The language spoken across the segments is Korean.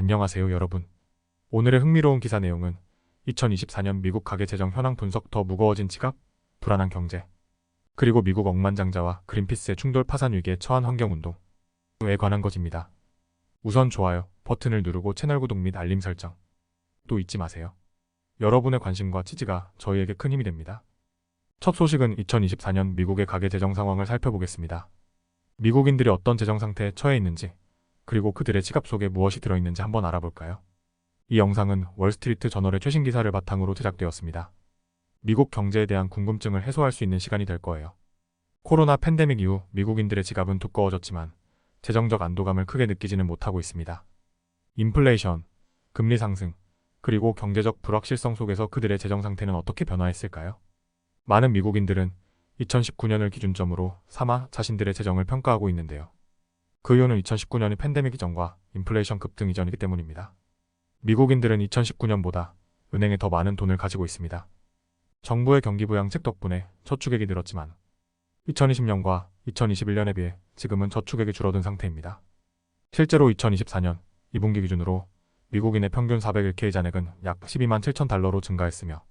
안녕하세요, 여러분. 오늘의 흥미로운 기사 내용은 2024년 미국 가계재정 현황 분석 더 무거워진 지갑, 불안한 경제, 그리고 미국 억만장자와 그린피스의 충돌 파산 위기에 처한 환경운동에 관한 것입니다. 우선 좋아요 버튼을 누르고 채널 구독 및 알림 설정 또 잊지 마세요. 여러분의 관심과 지지가 저희에게 큰 힘이 됩니다. 첫 소식은 2024년 미국의 가계재정 상황을 살펴보겠습니다. 미국인들이 어떤 재정 상태에 처해 있는지, 그리고 그들의 지갑 속에 무엇이 들어있는지 한번 알아볼까요? 이 영상은 월스트리트 저널의 최신 기사를 바탕으로 제작되었습니다. 미국 경제에 대한 궁금증을 해소할 수 있는 시간이 될 거예요. 코로나 팬데믹 이후 미국인들의 지갑은 두꺼워졌지만 재정적 안도감을 크게 느끼지는 못하고 있습니다. 인플레이션, 금리 상승, 그리고 경제적 불확실성 속에서 그들의 재정 상태는 어떻게 변화했을까요? 많은 미국인들은 2019년을 기준점으로 삼아 자신들의 재정을 평가하고 있는데요. 그 이유는 2019년이 팬데믹 이전과 인플레이션 급등 이전이기 때문입니다. 미국인들은 2019년보다 은행에 더 많은 돈을 가지고 있습니다. 정부의 경기부양책 덕분에 저축액이 늘었지만 2020년과 2021년에 비해 지금은 저축액이 줄어든 상태입니다. 실제로 2024년 2분기 기준으로 미국인의 평균 401k 잔액은 약 12만 7천 달러로 증가했으며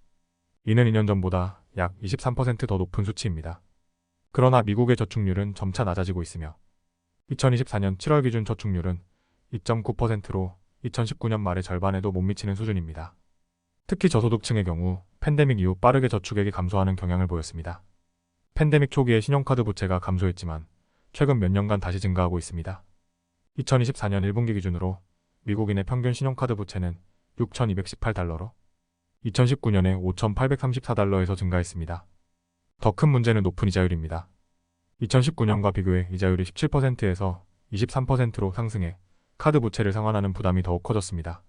이는 2년 전보다 약 23% 더 높은 수치입니다. 그러나 미국의 저축률은 점차 낮아지고 있으며 2024년 7월 기준 저축률은 2.9%로 2019년 말의 절반에도 못 미치는 수준입니다. 특히 저소득층의 경우 팬데믹 이후 빠르게 저축액이 감소하는 경향을 보였습니다. 팬데믹 초기에 신용카드 부채가 감소했지만 최근 몇 년간 다시 증가하고 있습니다. 2024년 1분기 기준으로 미국인의 평균 신용카드 부채는 6,218달러로 2019년에 5,834달러에서 증가했습니다. 더 큰 문제는 높은 이자율입니다. 2019년과 비교해 이자율이 17%에서 23%로 상승해 카드 부채를 상환하는 부담이 더욱 커졌습니다.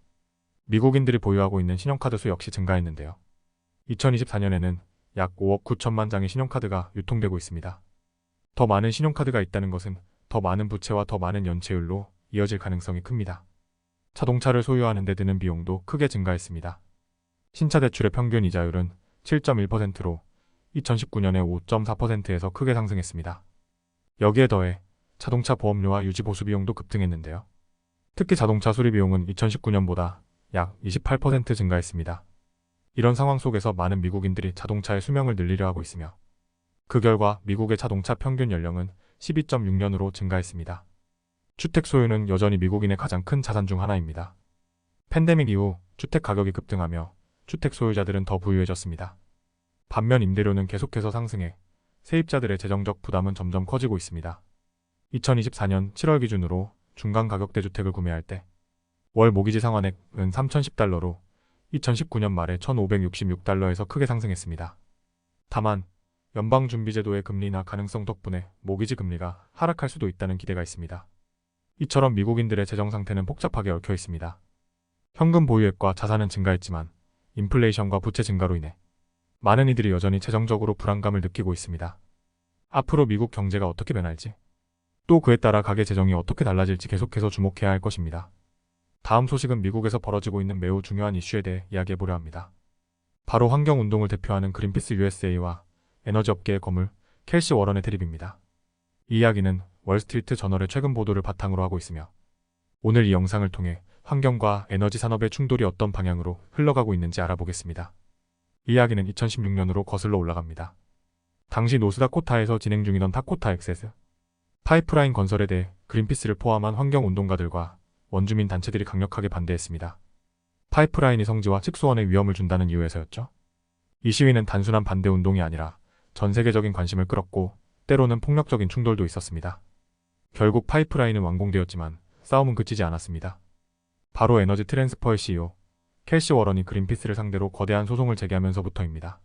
미국인들이 보유하고 있는 신용카드 수 역시 증가했는데요. 2024년에는 약 5억 9천만 장의 신용카드가 유통되고 있습니다. 더 많은 신용카드가 있다는 것은 더 많은 부채와 더 많은 연체율로 이어질 가능성이 큽니다. 자동차를 소유하는 데 드는 비용도 크게 증가했습니다. 신차 대출의 평균 이자율은 7.1%로 2019년에 5.4%에서 크게 상승했습니다. 여기에 더해 자동차 보험료와 유지 보수 비용도 급등했는데요. 특히 자동차 수리 비용은 2019년보다 약 28% 증가했습니다. 이런 상황 속에서 많은 미국인들이 자동차의 수명을 늘리려 하고 있으며 그 결과 미국의 자동차 평균 연령은 12.6년으로 증가했습니다. 주택 소유는 여전히 미국인의 가장 큰 자산 중 하나입니다. 팬데믹 이후 주택 가격이 급등하며 주택 소유자들은 더 부유해졌습니다. 반면 임대료는 계속해서 상승해 세입자들의 재정적 부담은 점점 커지고 있습니다. 2024년 7월 기준으로 중간 가격대 주택을 구매할 때 월 모기지 상환액은 3,010달러로 2019년 말에 1,566달러에서 크게 상승했습니다. 다만 연방준비제도의 금리 인하 가능성 덕분에 모기지 금리가 하락할 수도 있다는 기대가 있습니다. 이처럼 미국인들의 재정 상태는 복잡하게 얽혀 있습니다. 현금 보유액과 자산은 증가했지만 인플레이션과 부채 증가로 인해 많은 이들이 여전히 재정적으로 불안감을 느끼고 있습니다. 앞으로 미국 경제가 어떻게 변할지, 또 그에 따라 가계 재정이 어떻게 달라질지 계속해서 주목해야 할 것입니다. 다음 소식은 미국에서 벌어지고 있는 매우 중요한 이슈에 대해 이야기해보려 합니다. 바로 환경운동을 대표하는 그린피스 USA와 에너지 업계의 거물 켈시 워런의 대립입니다. 이 이야기는 월스트리트 저널의 최근 보도를 바탕으로 하고 있으며 오늘 이 영상을 통해 환경과 에너지 산업의 충돌이 어떤 방향으로 흘러가고 있는지 알아보겠습니다. 이 이야기는 2016년으로 거슬러 올라갑니다. 당시 노스다코타에서 진행 중이던 다코타 액세스 파이프라인 건설에 대해 그린피스를 포함한 환경운동가들과 원주민 단체들이 강력하게 반대했습니다. 파이프라인이 성지와 칙수원에 위험을 준다는 이유에서였죠. 이 시위는 단순한 반대운동이 아니라 전 세계적인 관심을 끌었고 때로는 폭력적인 충돌도 있었습니다. 결국 파이프라인은 완공되었지만 싸움은 그치지 않았습니다. 바로 에너지 트랜스퍼의 CEO 켈시 워런이 그린피스를 상대로 거대한 소송을 제기하면서부터입니다.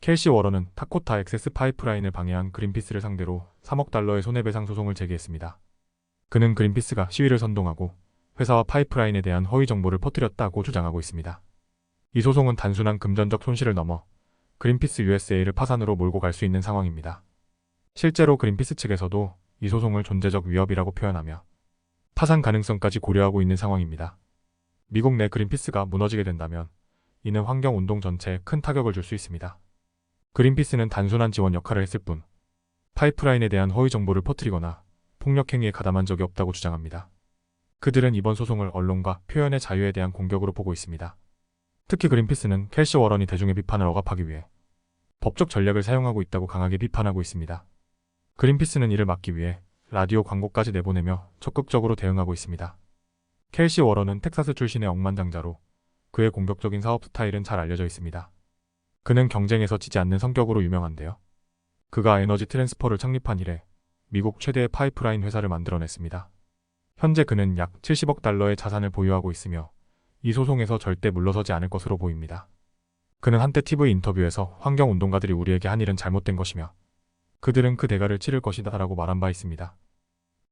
켈시 워런은 타코타 액세스 파이프라인을 방해한 그린피스를 상대로 3억 달러의 손해배상 소송을 제기했습니다. 그는 그린피스가 시위를 선동하고 회사와 파이프라인에 대한 허위 정보를 퍼뜨렸다고 주장하고 있습니다. 이 소송은 단순한 금전적 손실을 넘어 그린피스 USA를 파산으로 몰고 갈 수 있는 상황입니다. 실제로 그린피스 측에서도 이 소송을 존재적 위협이라고 표현하며 파산 가능성까지 고려하고 있는 상황입니다. 미국 내 그린피스가 무너지게 된다면 이는 환경운동 전체에 큰 타격을 줄 수 있습니다. 그린피스는 단순한 지원 역할을 했을 뿐 파이프라인에 대한 허위 정보를 퍼뜨리거나 폭력 행위에 가담한 적이 없다고 주장합니다. 그들은 이번 소송을 언론과 표현의 자유에 대한 공격으로 보고 있습니다. 특히 그린피스는 켈시 워런이 대중의 비판을 억압하기 위해 법적 전략을 사용하고 있다고 강하게 비판하고 있습니다. 그린피스는 이를 막기 위해 라디오 광고까지 내보내며 적극적으로 대응하고 있습니다. 켈시 워런은 텍사스 출신의 억만장자로 그의 공격적인 사업 스타일은 잘 알려져 있습니다. 그는 경쟁에서 지지 않는 성격으로 유명한데요. 그가 에너지 트랜스퍼를 창립한 이래 미국 최대의 파이프라인 회사를 만들어냈습니다. 현재 그는 약 70억 달러의 자산을 보유하고 있으며 이 소송에서 절대 물러서지 않을 것으로 보입니다. 그는 한때 TV 인터뷰에서 환경운동가들이 우리에게 한 일은 잘못된 것이며 그들은 그 대가를 치를 것이다 라고 말한 바 있습니다.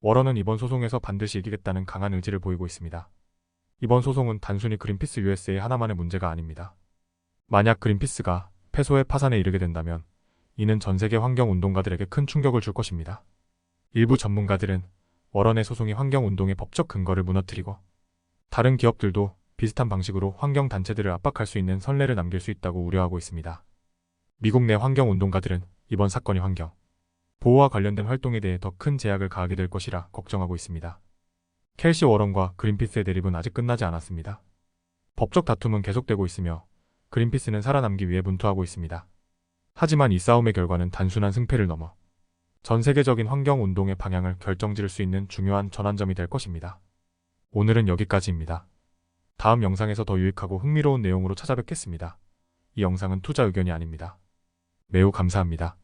워런은 이번 소송에서 반드시 이기겠다는 강한 의지를 보이고 있습니다. 이번 소송은 단순히 그린피스 USA 하나만의 문제가 아닙니다. 만약 그린피스가 패소의 파산에 이르게 된다면 이는 전 세계 환경운동가들에게 큰 충격을 줄 것입니다. 일부 전문가들은 워런의 소송이 환경운동의 법적 근거를 무너뜨리고 다른 기업들도 비슷한 방식으로 환경단체들을 압박할 수 있는 선례를 남길 수 있다고 우려하고 있습니다. 미국 내 환경운동가들은 이번 사건이 환경 보호와 관련된 활동에 대해 더 큰 제약을 가하게 될 것이라 걱정하고 있습니다. 켈시 워런과 그린피스의 대립은 아직 끝나지 않았습니다. 법적 다툼은 계속되고 있으며 그린피스는 살아남기 위해 분투하고 있습니다. 하지만 이 싸움의 결과는 단순한 승패를 넘어 전 세계적인 환경운동의 방향을 결정지을 수 있는 중요한 전환점이 될 것입니다. 오늘은 여기까지입니다. 다음 영상에서 더 유익하고 흥미로운 내용으로 찾아뵙겠습니다. 이 영상은 투자 의견이 아닙니다. 매우 감사합니다.